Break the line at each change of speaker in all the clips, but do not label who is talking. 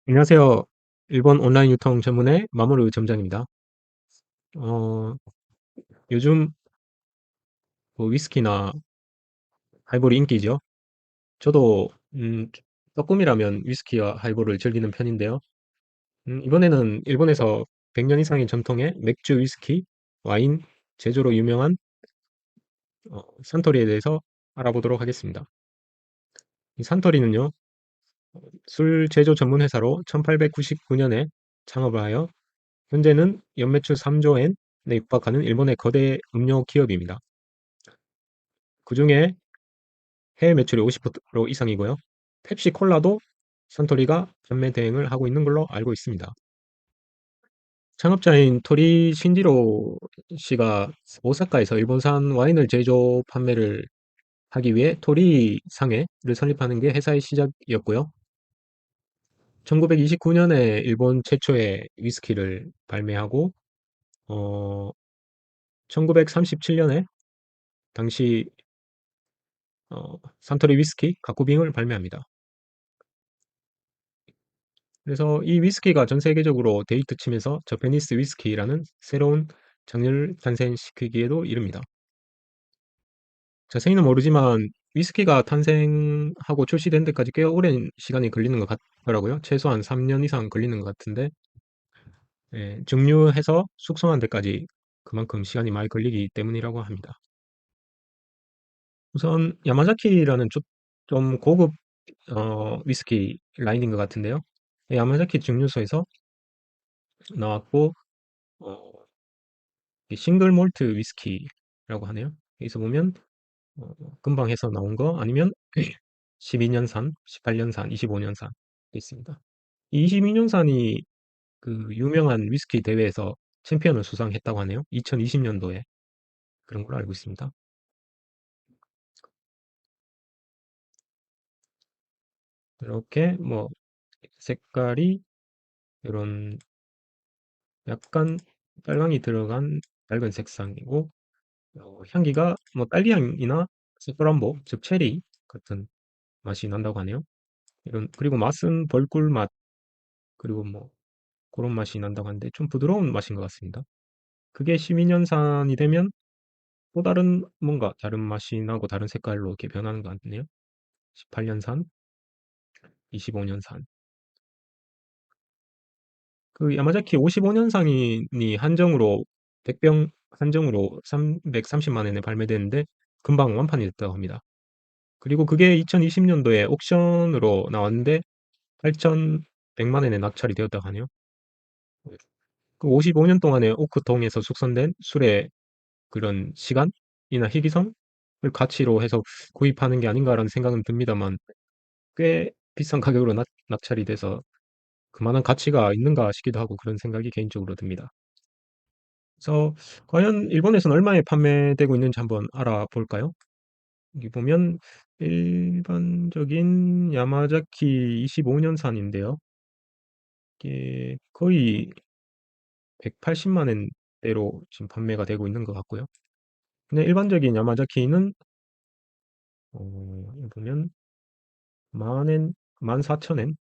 안녕하세요. 일본 온라인 유통 전문의 마모루 점장입니다. 어, 요즘 뭐 위스키나 하이볼이 인기죠. 저도 조금이라면 위스키와 하이볼을 즐기는 편인데요. 이번에는 일본에서 100년 이상의 전통의 맥주, 위스키, 와인 제조로 유명한 산토리에 대해서 알아보도록 하겠습니다. 이 산토리는요, 술 제조 전문 회사로 1899년에 창업을 하여 현재는 연매출 3조 엔에 육박하는 일본의 거대 음료 기업입니다. 그중에 해외 매출이 50% 이상이고요. 펩시콜라도 산토리가 판매 대행을 하고 있는 걸로 알고 있습니다. 창업자인 토리 신지로 씨가 오사카에서 일본산 와인을 제조 판매를 하기 위해 토리 상해를 설립하는 게 회사의 시작이었고요. 1929년에 일본 최초의 위스키를 발매하고 1937년에 당시 산토리 위스키 가쿠빙을 발매합니다. 그래서 이 위스키가 전 세계적으로 데이트 치면서 저페니스 위스키라는 새로운 장르를 탄생시키기에도 이릅니다. 자세히는 모르지만 위스키가 탄생하고 출시된 데까지 꽤 오랜 시간이 걸리는 것 같더라고요. 최소한 3년 이상 걸리는 것 같은데, 예, 증류해서 숙성한 데까지 그만큼 시간이 많이 걸리기 때문이라고 합니다. 우선 야마자키라는 좀 고급 위스키 라인인 것 같은데요. 야마자키 증류소에서 나왔고, 어, 이 싱글 몰트 위스키라고 하네요. 여기서 보면 금방 해서 나온 거 아니면 12년산, 18년산, 25년산 있습니다. 이 22년산이 그 유명한 위스키 대회에서 챔피언을 수상했다고 하네요. 2020년도에 그런 걸로 알고 있습니다. 이렇게 뭐 색깔이 이런 약간 빨강이 들어간 밝은 색상이고 향기가 뭐 딸기향이나 사쿠란보, 즉 체리 같은 맛이 난다고 하네요. 그리고 맛은 벌꿀 맛, 그리고 뭐 그런 맛이 난다고 하는데 좀 부드러운 맛인 것 같습니다. 그게 12년산이 되면 또 다른 뭔가 다른 맛이 나고 다른 색깔로 이렇게 변하는 것 같네요. 18년산, 25년산. 그 야마자키 55년산이 한정으로 100병 한정으로 330만 원에 발매됐는데 금방 완판이 됐다고 합니다. 그리고 그게 2020년도에 옥션으로 나왔는데 8,100만 원에 낙찰이 되었다고 하네요. 그 55년 동안에 오크통에서 숙성된 술의 그런 시간이나 희귀성을 가치로 해서 구입하는 게 아닌가라는 생각은 듭니다만 꽤 비싼 가격으로 낙찰이 돼서 그만한 가치가 있는가 싶기도 하고 그런 생각이 개인적으로 듭니다. 그래서 과연 일본에서는 얼마에 판매되고 있는지 한번 알아볼까요? 여기 보면 일반적인 야마자키 25년산인데요. 이게 거의 180만 엔대로 지금 판매가 되고 있는 것 같고요. 근데 일반적인 야마자키는 여기 보면 만 엔, 14,000엔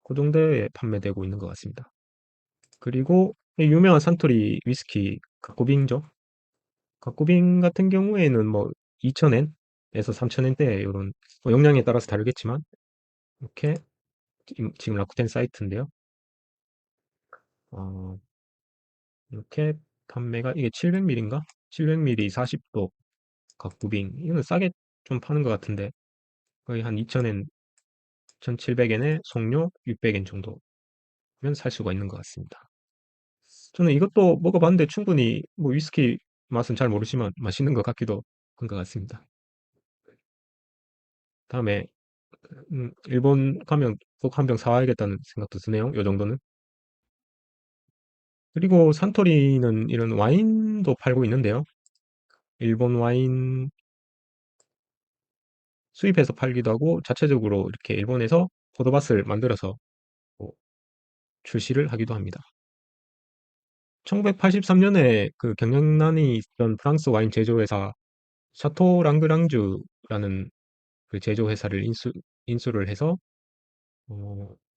그 정도에 판매되고 있는 것 같습니다. 그리고 이 유명한 산토리 위스키 가쿠빙죠. 가쿠빙 같은 경우에는 뭐 2,000엔에서 3,000엔대 이런 용량에 따라서 다르겠지만 이렇게 지금 라쿠텐 사이트인데요. 어, 이렇게 판매가 이게 700ml인가? 700ml 40도 가쿠빙 이거는 싸게 좀 파는 것 같은데 거의 한 2,000엔, 1,700엔에 송료 600엔 정도면 살 수가 있는 것 같습니다. 저는 이것도 먹어봤는데 충분히 뭐 위스키 맛은 잘 모르지만 맛있는 것 같기도 한 것 같습니다. 다음에 일본 가면 꼭 한 병 사와야겠다는 생각도 드네요. 요 정도는. 그리고 산토리는 이런 와인도 팔고 있는데요. 일본 와인 수입해서 팔기도 하고 자체적으로 이렇게 일본에서 포도밭을 만들어서 뭐 출시를 하기도 합니다. 1983년에 그 경영난이 있던 프랑스 와인 제조회사 샤토 랑그랑주라는 그 제조회사를 인수를 해서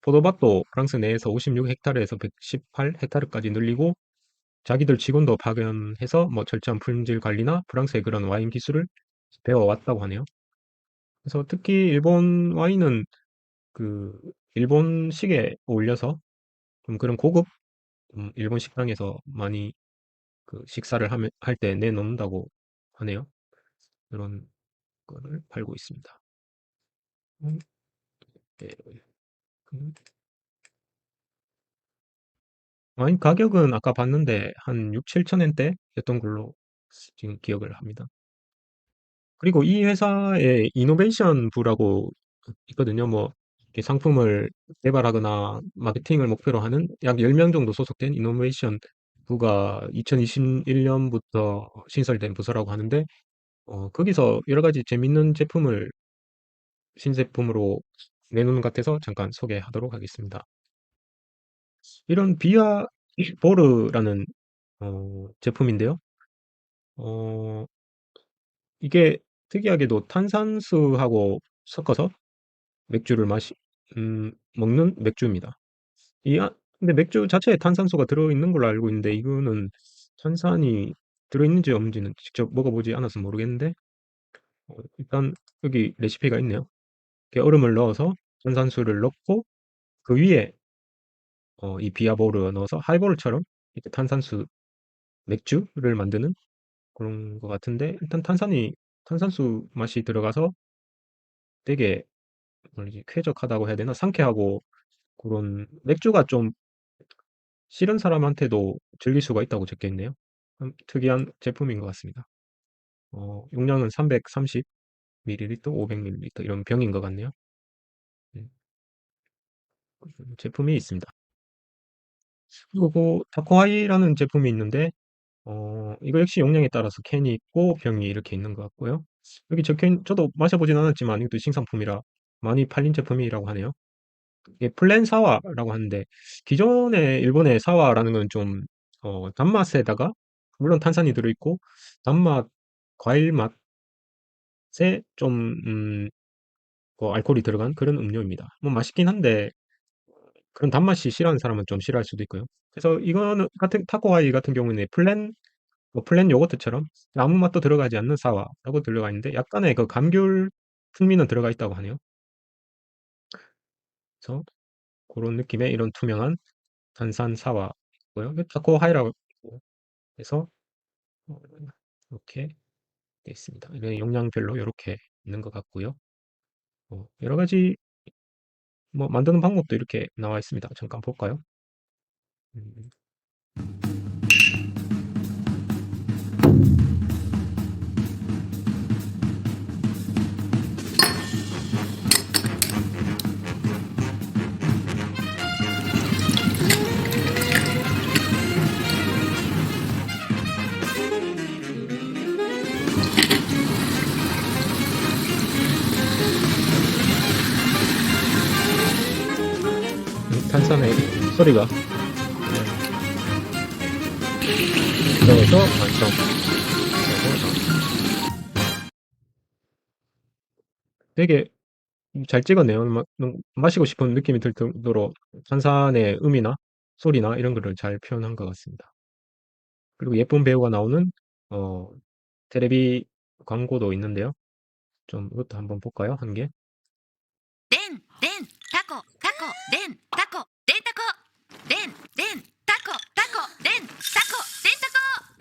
포도밭도 프랑스 내에서 56헥타르에서 118헥타르까지 늘리고 자기들 직원도 파견해서 뭐 철저한 품질 관리나 프랑스의 그런 와인 기술을 배워왔다고 하네요. 그래서 특히 일본 와인은 그 일본식에 어울려서 좀 그런 고급 일본 식당에서 많이 그 식사를 할 때 내놓는다고 하네요. 그런 거를 팔고 있습니다. 음, 네. 음, 와인 가격은 아까 봤는데 한 6, 7천 엔대였던 걸로 지금 기억을 합니다. 그리고 이 회사에 이노베이션 부라고 있거든요. 뭐 이렇게 상품을 개발하거나 마케팅을 목표로 하는 약 10명 정도 소속된 이노베이션 부가 2021년부터 신설된 부서라고 하는데 거기서 여러 가지 재밌는 제품을 신제품으로 내놓는 것 같아서 잠깐 소개하도록 하겠습니다. 이런 비아 보르라는 제품인데요. 어, 이게 특이하게도 탄산수하고 섞어서 맥주를 먹는 맥주입니다. 근데 맥주 자체에 탄산수가 들어있는 걸로 알고 있는데 이거는 탄산이 들어있는지 없는지는 직접 먹어보지 않아서 모르겠는데 일단 여기 레시피가 있네요. 이렇게 얼음을 넣어서 탄산수를 넣고 그 위에 이 비아보르 넣어서 하이볼처럼 이렇게 탄산수 맥주를 만드는 그런 것 같은데 일단 탄산수 맛이 들어가서 되게 뭐지 쾌적하다고 해야 되나 상쾌하고 그런 맥주가 좀 싫은 사람한테도 즐길 수가 있다고 적혀 있네요. 특이한 제품인 것 같습니다. 용량은 330ml, 500ml 이런 병인 것 같네요. 음, 제품이 있습니다. 그리고 그 다코하이라는 제품이 있는데 이거 역시 용량에 따라서 캔이 있고 병이 이렇게 있는 것 같고요. 여기 저도 마셔보진 않았지만 이것도 신상품이라 많이 팔린 제품이라고 하네요. 이게 플랜 사와라고 하는데 기존의 일본의 사와라는 건 좀 단맛에다가 물론 탄산이 들어있고 단맛, 과일 맛에 좀 그 알코올이 들어간 그런 음료입니다. 뭐 맛있긴 한데 그런 단맛이 싫어하는 사람은 좀 싫어할 수도 있고요. 그래서 이거는 같은 타코하이 같은 경우는 플랜 요거트처럼 아무 맛도 들어가지 않는 사와라고 들어가 있는데 약간의 그 감귤 풍미는 들어가 있다고 하네요. 그래서 그런 느낌의 이런 투명한 탄산 사와고요. 타코하이라고 해서 어, 이렇게 되어 있습니다. 이런 용량별로 이렇게 있는 것 같고요. 여러 가지 뭐 만드는 방법도 이렇게 나와 있습니다. 잠깐 볼까요? 음, 탄산의 소리가 들어가서 완성. 되게 잘 찍었네요. 마시고 싶은 느낌이 들 정도로 탄산의 음이나 소리나 이런 거를 잘 표현한 것 같습니다. 그리고 예쁜 배우가 나오는 어, 테레비 광고도 있는데요. 좀 이것도 한번 볼까요? 한 개.
レンタコタコレンタコレンタコレンタコレンタ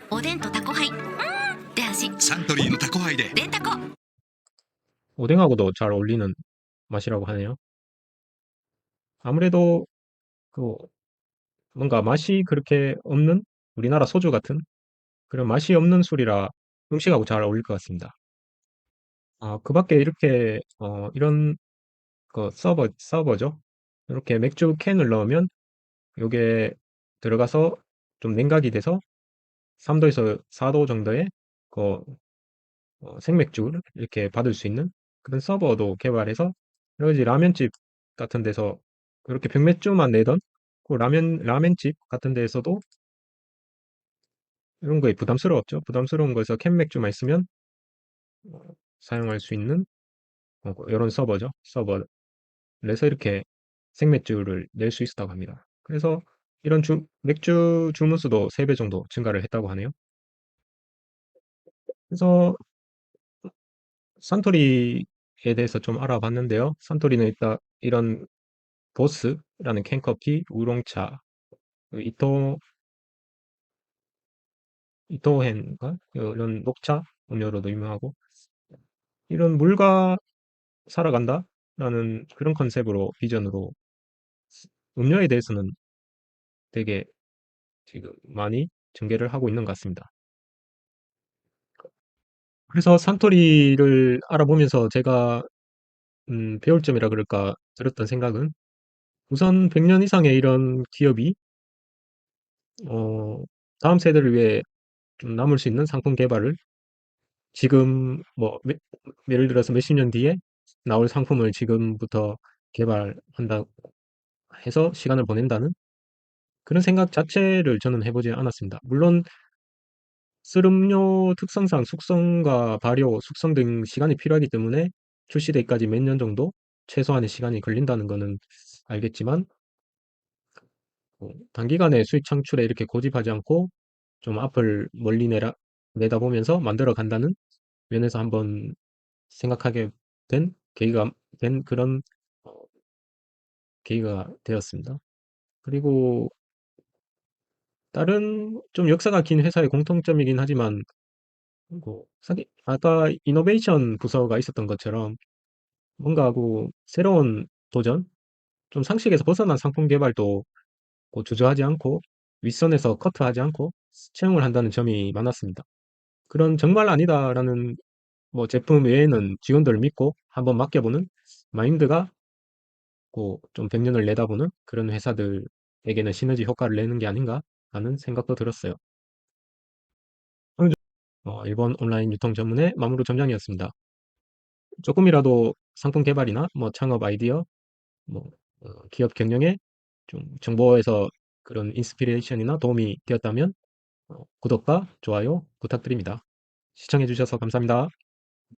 コおでんとタコハイで味
サントリーのタコハイで。
오뎅하고도 잘 어울리는 맛이라고 하네요. 아무래도 그 뭔가 맛이 그렇게 없는 우리나라 소주 같은 그런 맛이 없는 술이라 음식하고 잘 어울릴 것 같습니다. 그 밖에 이렇게 이런 그 서버죠. 이렇게 맥주 캔을 넣으면 요게 들어가서 좀 냉각이 돼서 3도에서 4도 정도의 그 생맥주를 이렇게 받을 수 있는 그런 서버도 개발해서 여러 가지 라면집 같은 데서 그렇게 병맥주만 내던 그 라멘집 같은 데에서도 이런 거에 부담스러웠죠. 부담스러운 거에서 캔 맥주만 있으면 어, 사용할 수 있는 이런 서버죠. 서버. 그래서 이렇게 생맥주를 낼 수 있었다고 합니다. 그래서 이런 맥주 주문수도 3배 정도 증가를 했다고 하네요. 그래서 산토리에 대해서 좀 알아봤는데요. 산토리는 일단 이런 보스라는 캔커피, 우롱차, 그 이토헨가 이런 녹차 음료로도 유명하고 이런 물과 살아간다라는 그런 컨셉으로 비전으로 음료에 대해서는 되게 지금 많이 전개를 하고 있는 것 같습니다. 그래서 산토리를 알아보면서 제가 배울 점이라 그럴까 들었던 생각은 우선 100년 이상의 이런 기업이 어, 다음 세대를 위해 좀 남을 수 있는 상품 개발을 지금 뭐 예를 들어서 몇십 년 뒤에 나올 상품을 지금부터 개발한다 해서 시간을 보낸다는 그런 생각 자체를 저는 해보지 않았습니다. 물론 쓰름료 특성상 숙성과 발효, 숙성 등 시간이 필요하기 때문에 출시되기까지 몇 년 정도 최소한의 시간이 걸린다는 거는 알겠지만 단기간에 수익 창출에 이렇게 고집하지 않고 좀 앞을 멀리 내다보면서 만들어 간다는 면에서 한번 생각하게 된 계기가 된 그런 어, 계기가 되었습니다. 그리고 다른 좀 역사가 긴 회사의 공통점이긴 하지만 아까 이노베이션 부서가 있었던 것처럼 뭔가 하고 새로운 도전, 좀 상식에서 벗어난 상품 개발도 주저하지 않고 윗선에서 커트하지 않고 채용을 한다는 점이 많았습니다. 그런 정말 아니다라는 뭐 제품 외에는 직원들을 믿고 한번 맡겨보는 마인드가 좀 100년을 내다보는 그런 회사들에게는 시너지 효과를 내는 게 아닌가 하는 생각도 들었어요. 일본 온라인 유통 전문의 마무로 점장이었습니다. 조금이라도 상품 개발이나 뭐 창업 아이디어, 뭐 기업 경영에 좀 정보에서 그런 인스피레이션이나 도움이 되었다면 구독과 좋아요 부탁드립니다. 시청해주셔서 감사합니다.